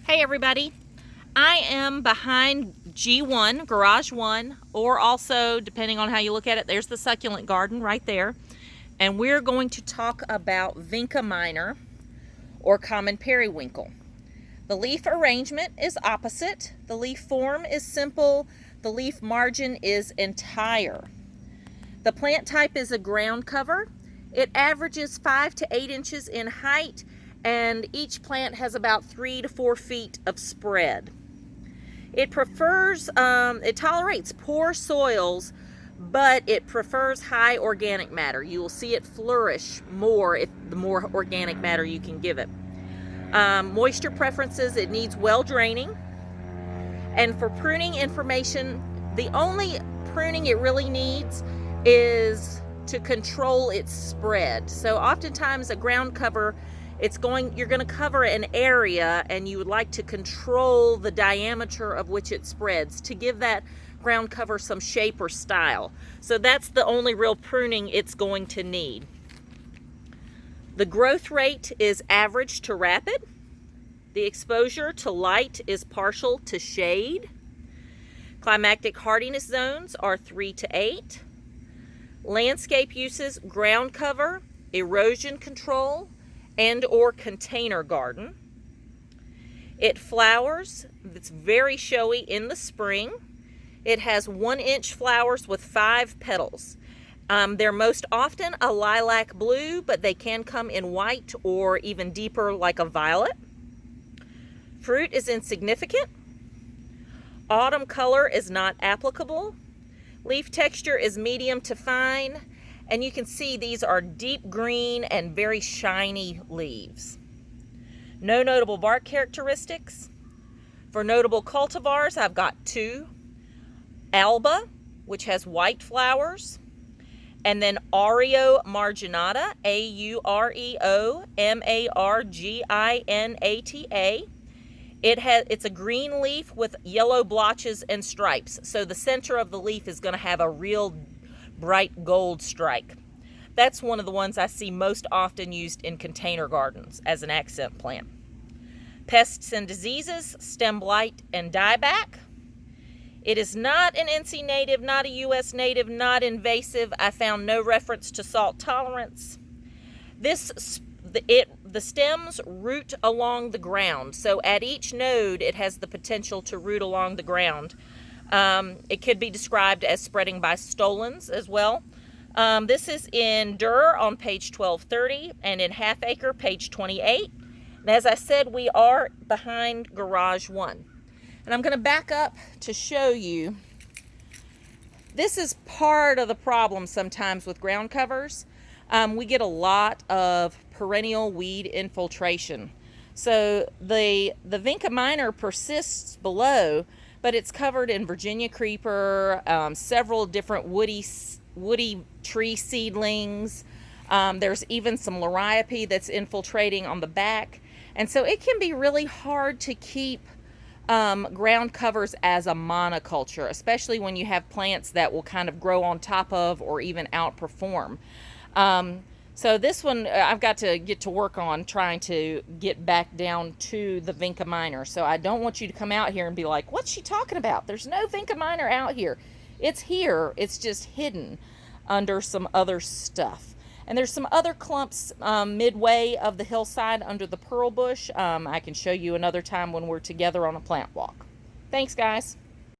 Hey everybody, I am behind G1, Garage 1, or also, depending on how you look at it, there's the succulent garden right there. And we're going to talk about Vinca minor, or common periwinkle. The leaf arrangement is opposite. The leaf form is simple. The leaf margin is entire. The plant type is a ground cover. It averages 5 to 8 inches in height, and each plant has about 3 to 4 feet of spread. It tolerates poor soils, but it prefers high organic matter. You will see it flourish more if the more organic matter you can give it. Moisture preferences, it needs well draining. And for pruning information, the only pruning it really needs is to control its spread. So oftentimes a ground cover, you're going to cover an area and you would like to control the diameter of which it spreads to give that ground cover some shape or style. So that's the only real pruning it's going to need. The growth rate is average to rapid. The exposure to light is partial to shade. Climactic hardiness zones are 3 to 8. Landscape uses: ground cover, erosion control, and or container garden. It flowers. It's very showy in the spring. It has 1-inch flowers with 5 petals. They're most often a lilac blue, but they can come in white or even deeper like a violet. Fruit is insignificant. Autumn color is not applicable. Leaf texture is medium to fine, and you can see these are deep green and very shiny leaves. No notable bark characteristics. For notable cultivars, I've got 2. Alba, which has white flowers, and then Aureo marginata, Aureo marginata. It's a green leaf with yellow blotches and stripes. So the center of the leaf is going to have a real bright gold strike. That's one of the ones I see most often used in container gardens as an accent plant. Pests and diseases: stem blight and dieback. It is not an NC native, not a US native, not invasive. I found no reference to salt tolerance. The stems root along the ground, so at each node it has the potential to root along the ground. It could be described as spreading by stolons as well. This is in Dur on page 1230 and in Half Acre, page 28. And as I said, we are behind Garage 1. And I'm going to back up to show you. This is part of the problem sometimes with ground covers. We get a lot of perennial weed infiltration. So the Vinca minor persists below, but it's covered in Virginia creeper, several different woody tree seedlings. There's even some liriope that's infiltrating on the back. And so it can be really hard to keep ground covers as a monoculture, especially when you have plants that will kind of grow on top of or even outperform. So this one I've got to get to work on trying to get back down to the Vinca minor. So I don't want you to come out here and be like, what's she talking about? There's no Vinca minor out here. It's here. It's just hidden under some other stuff. And there's some other clumps midway of the hillside under the pearl bush. I can show you another time when we're together on a plant walk. Thanks, guys.